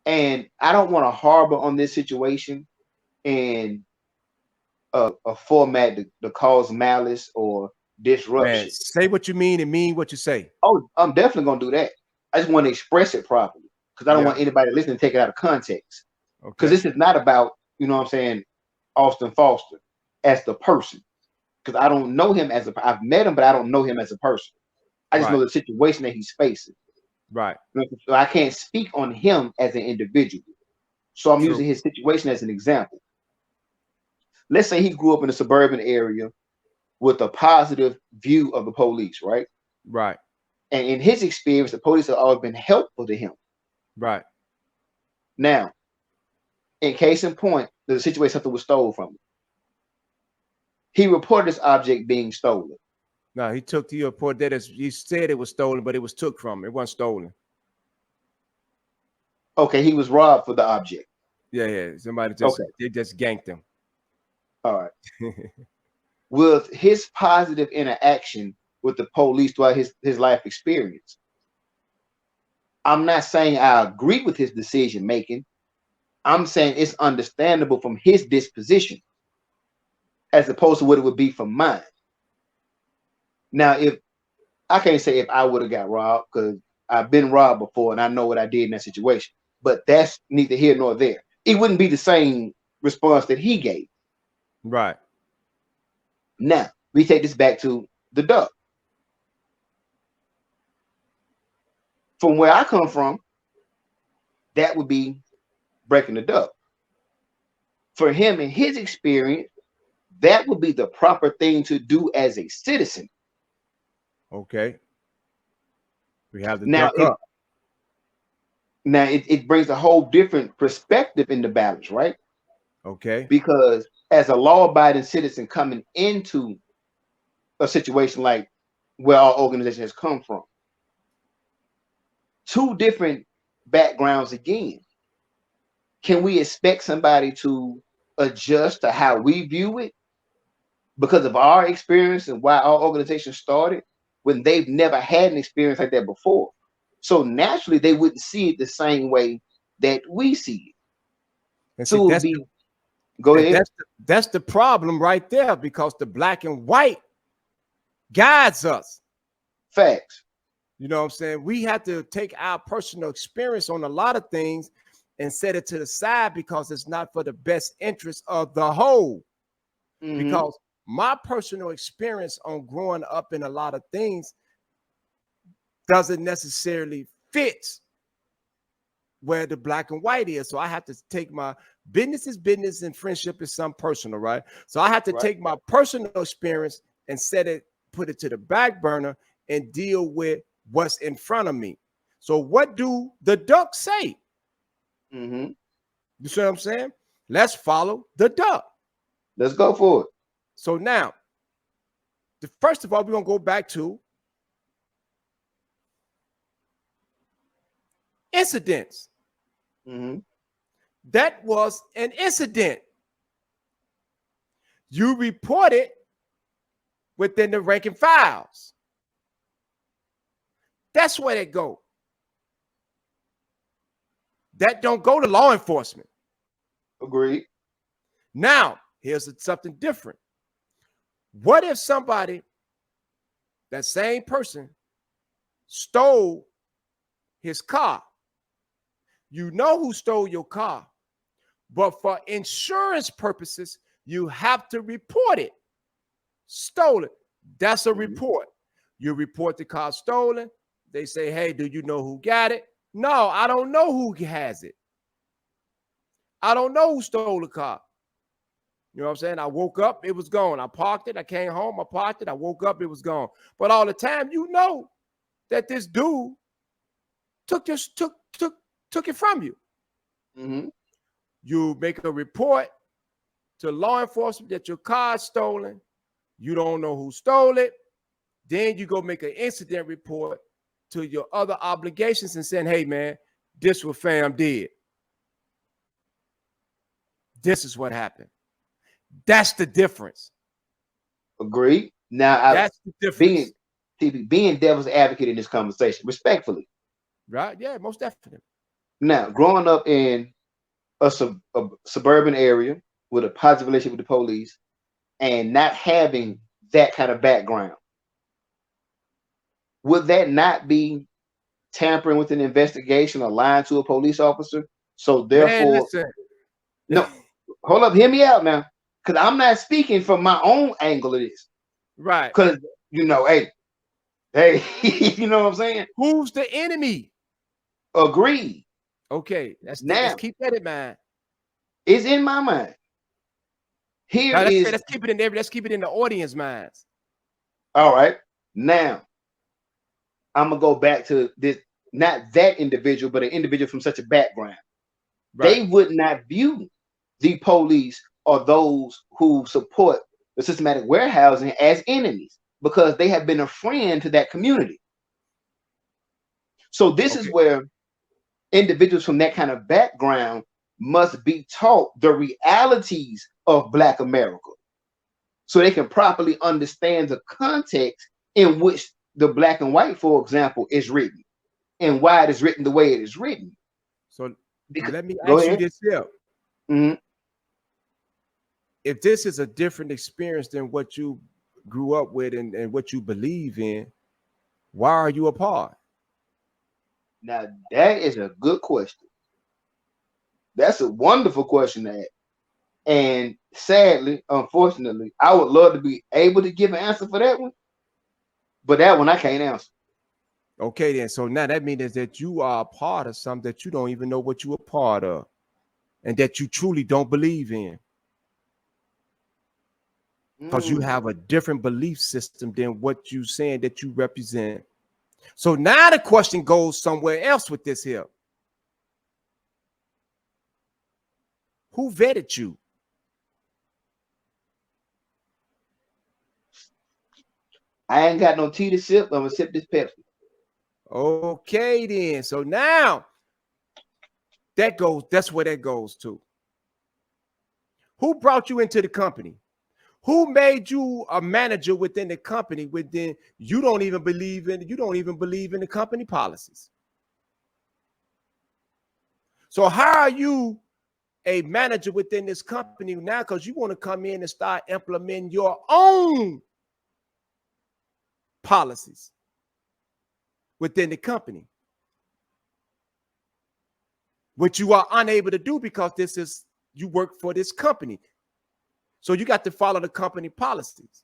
And I don't want to harbor on this situation in a format to cause malice or Man, disruption. say what you mean and mean what you say. Oh, I'm definitely gonna do that. I just want to express it properly because I don't Yeah. want anybody listening to take it out of context. Because Okay. this is not about, you know what I'm saying, Austin Foster as the person. Because I don't know him as a I've met him, but I don't know him as a person. I just know Right. the situation that he's facing. Right. So I can't speak on him as an individual. So I'm True. using his situation as an example. Let's say he grew up in a suburban area with a positive view of the police, right? Right. And in his experience, the police have always been helpful to him. Right. Now, in case in point, there's a situation something was stolen from him. He reported this object being stolen. No, he took to your report that he said it was stolen, but it was took from him. It wasn't stolen. Okay, he was robbed for the object. Yeah, yeah. Somebody just Okay, they just ganked him. all right. With his positive interaction with the police throughout his life experience, I'm not saying I agree with his decision making. I'm saying it's understandable from his disposition as opposed to what it would be from mine. Now, if I can't say if I would have got robbed because I've been robbed before and I know what I did in that situation, but that's neither here nor there. It wouldn't be the same response that he gave. Right. Now, we take this back to the duck. From where I come from, that would be breaking the duck. For him and his experience, that would be the proper thing to do as a citizen. Okay. We have the Now, duck up. it brings a whole different perspective in the balance, right? Okay. Because as a law-abiding citizen coming into a situation like where our organization has come from, two different backgrounds again. Can we expect somebody to adjust to how we view it because of our experience and why our organization started when they've never had an experience like that before? So naturally, they wouldn't see it the same way that we see it. And see, So it would be, go ahead, that's the problem right there because the black and white guides us. facts. You know what I'm saying? We have to take our personal experience on a lot of things and set it to the side because it's not for the best interest of the whole. Mm-hmm. Because my personal experience on growing up in a lot of things doesn't necessarily fit where the black and white is. So I have to take my business is business and friendship is some personal, right? So I have to Right. take my personal experience and put it to the back burner and deal with what's in front of me. So what do the ducks say? Mm-hmm. You see what I'm saying? Let's follow the duck. Let's go for it. So now, first of all, we're gonna go back to incidents. Mm-hmm. That was an incident. You reported within the ranking files. That's where they go. That don't go to law enforcement. Agreed. Now, here's something different. What if somebody, that same person, stole his car? You know who stole your car, but for insurance purposes, you have to report it. Stolen. That's a Mm-hmm. report. You report the car stolen. They say, hey, do you know who got it? No, I don't know who has it. I don't know who stole the car. You know what I'm saying? I woke up, it was gone. I parked it. I came home, I parked it. I woke up, it was gone. But all the time, you know that this dude took it from you. Mm-hmm. You make a report to law enforcement that your car is stolen. You don't know who stole it. Then you go make an incident report to your other obligations and saying, hey, man, this what fam did. This is what happened. That's the difference. Agreed. Now, That's the being difference. being devil's advocate in this conversation, respectfully, Right? Yeah, most definitely. Now, growing up in a suburban area with a positive relationship with the police and not having that kind of background, would that not be tampering with an investigation or lying to a police officer? So Man, therefore, listen. no, hold up, hear me out now, because I'm not speaking from my own angle of this. Right. Because hey, you know what I'm saying? Who's the enemy? Agreed. Okay, let's Now, keep that in mind. it's in my mind. Here Now, is let's keep it in there. Let's keep it in the audience minds. all right. Now, I'm gonna go back to this, not that individual, but an individual from such a background. Right. They would not view the police or those who support the systematic warehousing as enemies because they have been a friend to that community. So this is where individuals from that kind of background must be taught the realities of Black America so they can properly understand the context in which the black and white, for example, is written and why it is written the way it is written. So let me Go ask you ahead. this here. Mhm. If this is a different experience than what you grew up with and what you believe in, why are you apart? Now, that is a good question. That's a wonderful question to ask. And sadly, unfortunately, I would love to be able to give an answer for that one, but that one I can't answer. Okay, then. So now that means that you are a part of something that you don't even know what you are part of and that you truly don't believe in. Because you have a different belief system than what you saying that you represent. So now the question goes somewhere else with this here. Who vetted you? I ain't got no tea to sip. I'm gonna sip this Pepsi. Okay, then. So now that's where that goes to. Who brought you into the company? Who made you a manager within the company within you don't even believe in the company policies? So how are you a manager within this company now because you want to come in and start implementing your own policies within the company, which you are unable to do because you work for this company. So you got to follow the company policies.